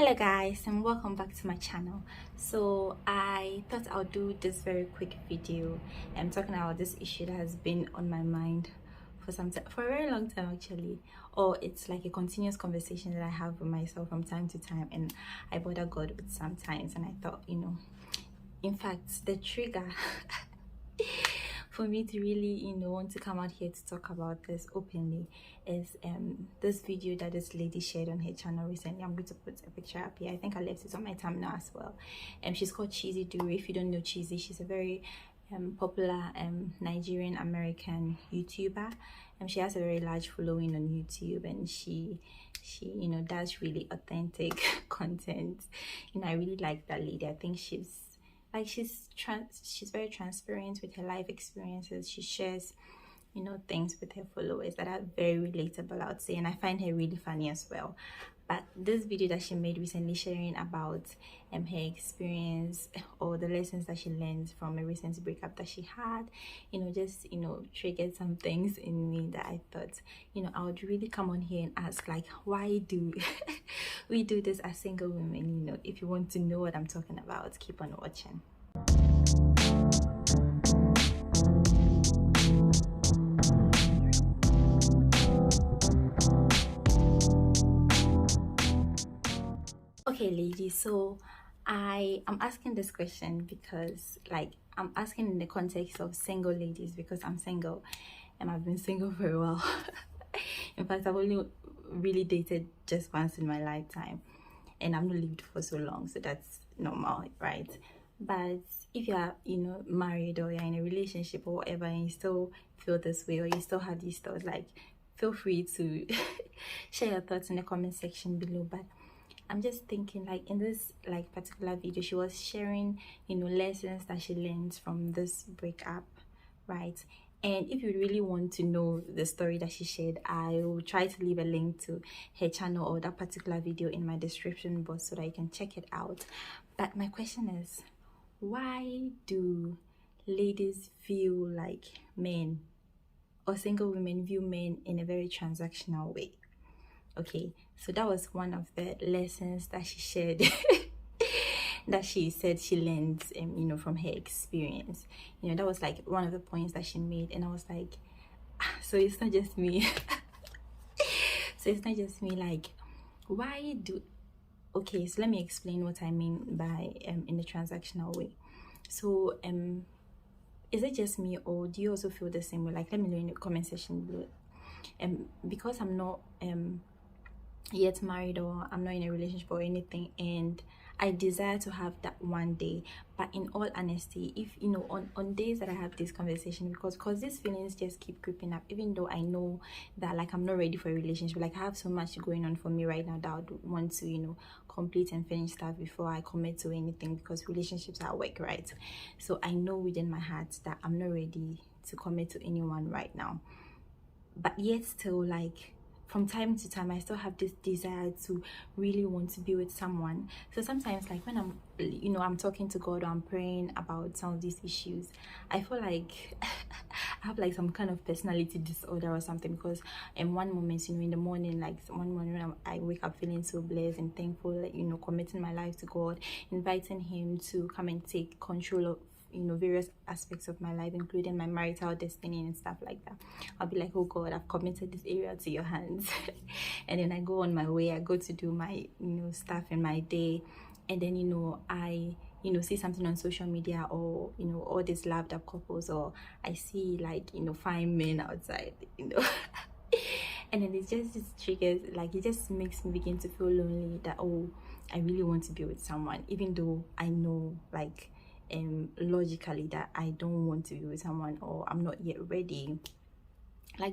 Hello guys, and welcome back to my channel. So I thought I'll do this very quick video. I'm talking about this issue that has been on my mind for for a very long time actually, or it's like a continuous conversation that I have with myself from time to time, and I bother God with sometimes. And I thought, in fact, the trigger for me to really want to come out here to talk about this openly is this video that this lady shared on her channel recently. I'm going to put a picture up here. I think I left it on my thumbnail as well. She's called CHIZI Duru. If you don't know CHIZI, she's a very popular Nigerian American YouTuber, and she has a very large following on YouTube, and she does really authentic content. I really like that lady. I think she's very transparent with her life experiences. She shares things with her followers that are very relatable, I would say, and I find her really funny as well. But this video that she made recently, sharing about her experience or the lessons that she learned from a recent breakup that she had, just triggered some things in me that I thought I would really come on here and ask, like, why do we do this as single women? If you want to know what I'm talking about, keep on watching. Okay ladies, so I am asking this question because I'm asking in the context of single ladies, because I'm single and I've been single for a while. In fact, I've only really dated just once in my lifetime, and I've not lived for so long, so that's normal, right? But if you are married, or you're in a relationship or whatever, and you still feel this way, or you still have these thoughts, feel free to share your thoughts in the comment section below. But I'm just thinking, in this particular video, she was sharing lessons that she learned from this breakup, right? And if you really want to know the story that she shared, I will try to leave a link to her channel or that particular video in my description box so that you can check it out. But my question is, why do ladies feel like men, or single women view men in a very transactional way? Okay, so that was one of the lessons that she shared that she said she learned from her experience. That was one of the points that she made, and I was like, so it's not just me. So it's not just me, why do... Okay, so let me explain what I mean by in the transactional way. So is it just me, or do you also feel the same way? Let me know in the comment section below. Because I'm not yet married, or I'm not in a relationship or anything, and I desire to have that one day. But in all honesty, if on days that I have this conversation, because these feelings just keep creeping up, even though I know that I'm not ready for a relationship, I have so much going on for me right now that I would want to complete and finish stuff before I commit to anything, because relationships are work, right? So I know within my heart that I'm not ready to commit to anyone right now, but yet still, from time to time, I still have this desire to really want to be with someone. So sometimes, when I'm I'm talking to God, or I'm praying about some of these issues, I feel like I have some kind of personality disorder or something, because in one moment, in the morning, one morning when I wake up feeling so blessed and thankful, committing my life to God, inviting him to come and take control of various aspects of my life, including my marital destiny and stuff like that. I'll be like, oh God, I've committed this area to your hands. And then I go on my way, I go to do my stuff in my day, and then I see something on social media, or all these loved up couples, or I see fine men outside, and then it just triggers, it just makes me begin to feel lonely, that oh, I really want to be with someone, even though I know logically that I don't want to be with someone, or I'm not yet ready.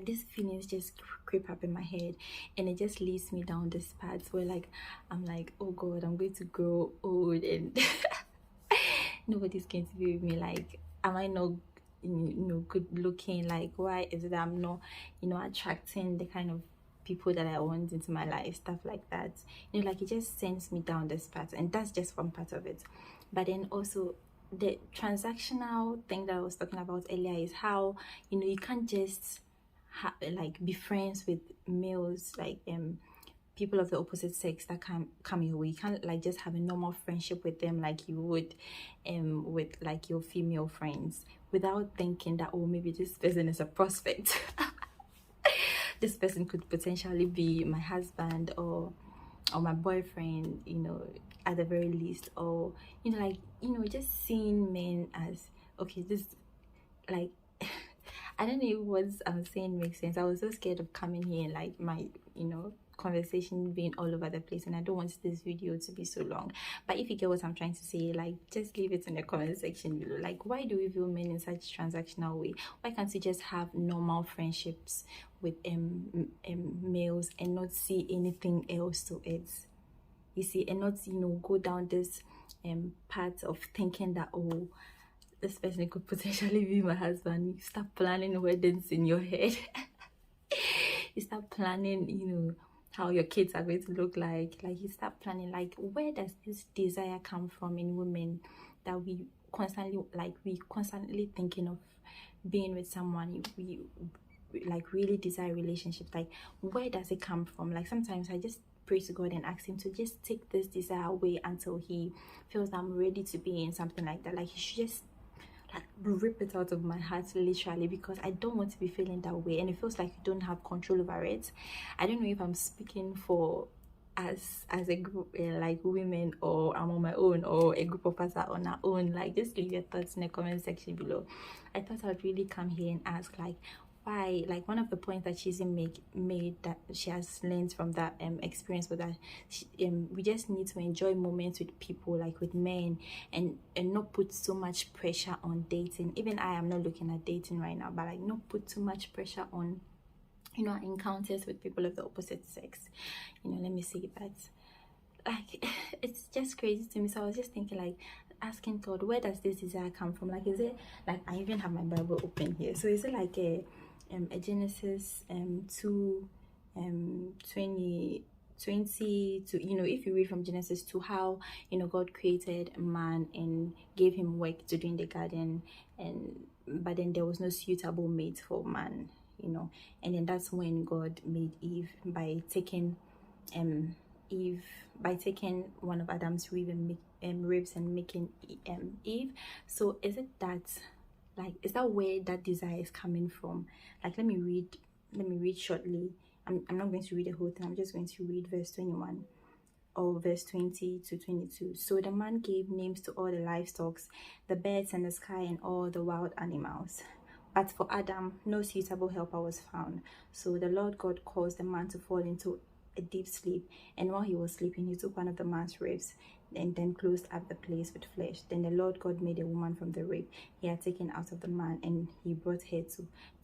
These feelings just creep up in my head, and it just leads me down this path where I'm like, oh God, I'm going to grow old, and nobody's going to be with me. Am I not good looking? Why is it that I'm not attracting the kind of people that I want into my life, stuff like that. It just sends me down this path, and that's just one part of it. But then also, the transactional thing that I was talking about earlier is how you can't just be friends with males, people of the opposite sex that come your way. You can't like just have a normal friendship with them like you would with like your female friends, without thinking that, oh, maybe this person is a prospect. This person could potentially be my husband or my boyfriend, you know, at the very least. Or, you know, like, you know, just seeing men as, okay, this, like, I don't know if what I'm saying makes sense. I was so scared of coming here and like my, you know, conversation being all over the place, and I don't want this video to be so long. But if you get what I'm trying to say, like, just leave it in the comment section below. Like, why do we view men in such transactional way? Why can't we just have normal friendships with males and not see anything else to it? You see, and not, you know, go down this path of thinking that, oh, this person could potentially be my husband. You start planning weddings in your head. You start planning, you know, how your kids are going to look like you start planning, like, where does this desire come from in women, that we constantly thinking of being with someone, we like really desire relationships? Like, where does it come from? Like, sometimes I just pray to God and ask him to just take this desire away until he feels I'm ready to be in something like that. Like, he should just like rip it out of my heart, literally, because I don't want to be feeling that way, and it feels like you don't have control over it. I don't know if I'm speaking for as a group, like women, or I'm on my own, or a group of us are on our own. Like, just leave your thoughts in the comment section below. I thought I'd really come here and ask, like, why, like, one of the points that CHIZI made that she has learned from that experience was that we just need to enjoy moments with people, like with men, and not put so much pressure on dating. Even I am not looking at dating right now, but like, not put too much pressure on, you know, encounters with people of the opposite sex. You know, let me say that, like, it's just crazy to me. So I was just thinking, like, asking God, where does this desire come from? Like, is it like, I even have my Bible open here, so is it like a Genesis 2 20 to, you know, if you read from Genesis 2, how, you know, God created man and gave him work to do in the garden, but then there was no suitable mate for man, you know, and then that's when God made Eve by taking one of Adam's ribs and making Eve. So is it that, like, is that where that desire is coming from? Like, let me read shortly. I'm not going to read the whole thing. I'm just going to read verse 21 or verse 20 to 22. So the man gave names to all the livestock, the birds in the sky, and all the wild animals. But for Adam, no suitable helper was found. So the Lord God caused the man to fall into a deep sleep, and while he was sleeping, he took one of the man's ribs and then closed up the place with flesh. Then the Lord God made a woman from the rib he had taken out of the man, and he brought her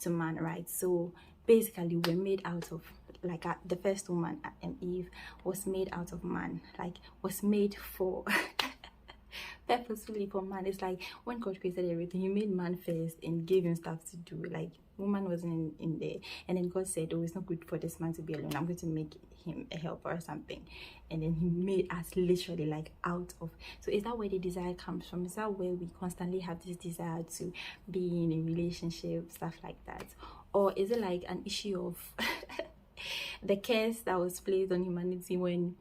to man, right? So basically, we're made out of, like, the first woman, Eve, was made out of man, like, was made for purposefully for man. It's like when God created everything, he made man first and gave him stuff to do. Like, woman wasn't in there, and then God said, oh, it's not good for this man to be alone, I'm going to make him a helper or something. And then he made us literally, like, out of. So is that where the desire comes from? Is that where we constantly have this desire to be in a relationship, stuff like that? Or is it like an issue of the curse that was placed on humanity when,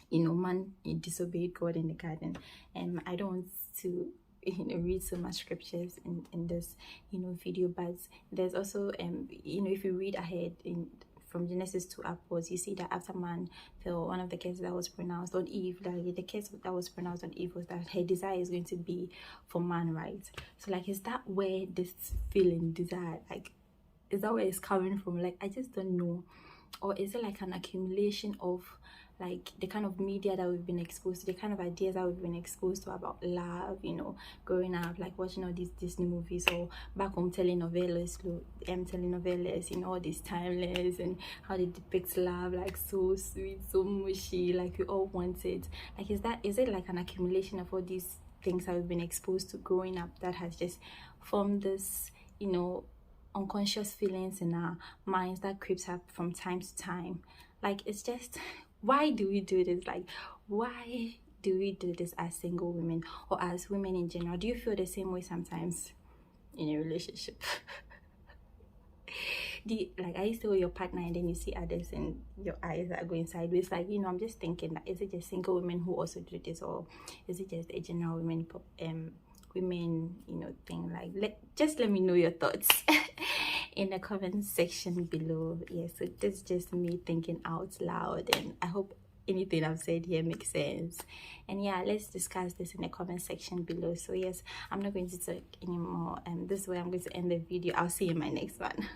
you know, man disobeyed God in the garden? And I don't want to, you know, read so much scriptures in this, you know, video, but there's also you know, if you read ahead from Genesis 2 upwards, you see that after man fell, one of the curses that was pronounced on Eve, like the curse that was pronounced on Eve was that her desire is going to be for man, right? So, like, is that where this feeling, desire, like, is that where it's coming from? Like, I just don't know. Or is it like an accumulation of, like, the kind of media that we've been exposed to, the kind of ideas that we've been exposed to about love, you know, growing up, like watching all these Disney movies, or back home telenovelas, you know, all these timeless, and how they depict love, like, so sweet, so mushy, like we all want it. Like, is it like an accumulation of all these things that we've been exposed to growing up that has just formed this, you know, unconscious feelings in our minds that creeps up from time to time? Like, it's just, why do we do this? Like, why do we do this as single women, or as women in general? Do you feel the same way sometimes in a relationship? like, I used to with your partner and then you see others and your eyes are going sideways? Like, you know, I'm just thinking that, is it just single women who also do this, or is it just a general women, you know, thing? Like, just let me know your thoughts in the comment section below. Yeah, so this is just me thinking out loud, and I hope anything I've said here makes sense. And yeah, let's discuss this in the comment section below. So yes, I'm not going to talk anymore, and this is where I'm going to end the video. I'll see you in my next one.